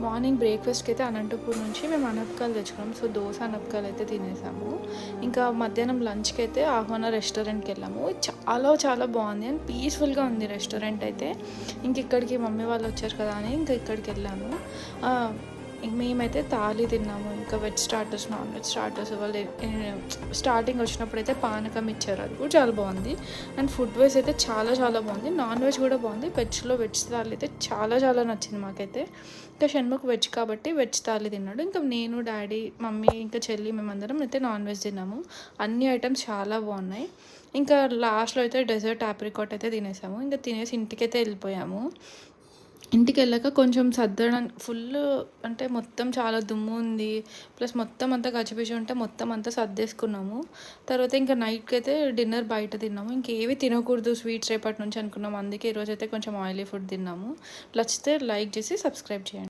Morning బ్రేక్ఫాస్ట్కి అయితే అనంతపూర్ నుంచి మేము అనపకాయలు తెచ్చుకున్నాం. సో దోశ అనపకాయలు అయితే తినేసాము. ఇంకా మధ్యాహ్నం లంచ్కి అయితే ఆహ్వాన రెస్టారెంట్కి వెళ్ళాము. చాలా చాలా బాగుంది అండ్ పీస్ఫుల్గా ఉంది రెస్టారెంట్ అయితే. ఇంక ఇక్కడికి మమ్మీ వాళ్ళు వచ్చారు కదా అని ఇంకా ఇక్కడికి వెళ్ళాము. మేమైతే థాలీ తిన్నాము. ఇంకా veg starters, non veg starters. వాళ్ళు స్టార్టింగ్ వచ్చినప్పుడు అయితే పానకం ఇచ్చారు, అది కూడా చాలా బాగుంది. అండ్ ఫుడ్ వైజ్ అయితే చాలా చాలా బాగుంది. నాన్ వెజ్ కూడా బాగుంది. వెజ్ థాలీ అయితే చాలా చాలా నచ్చింది మాకైతే. ఇంకా షణ్ముఖ్ వెజ్ కాబట్టి వెజ్ థాలీ తిన్నాడు. ఇంకా నేను, డాడీ, మమ్మీ, ఇంకా చెల్లి మేమందరం అయితే నాన్ వెజ్ తిన్నాము. అన్ని ఐటమ్స్ చాలా బాగున్నాయి. ఇంకా లాస్ట్లో అయితే డెజర్ట్ ఆప్రికాట్ అయితే తినేసాము. ఇంకా తినేసి ఇంటికైతే వెళ్ళిపోయాము. ఇంటికి వెళ్ళాక కొంచెం సర్దడం ఫుల్, అంటే మొత్తం చాలా దుమ్ము ఉంది, ప్లస్ మొత్తం అంతా గజిబిజి ఉంటే మొత్తం అంతా సర్దేసుకున్నాము. తర్వాత ఇంకా నైట్కి అయితే డిన్నర్ బయట తిన్నాము. ఇంకేవి తినకూడదు స్వీట్స్ రేపటి నుంచి అనుకున్నాము. అందుకే ఈరోజు అయితే కొంచెం ఆయిలీ ఫుడ్ తిన్నాము. నచ్చితే లైక్ చేసి సబ్స్క్రైబ్ చేయండి.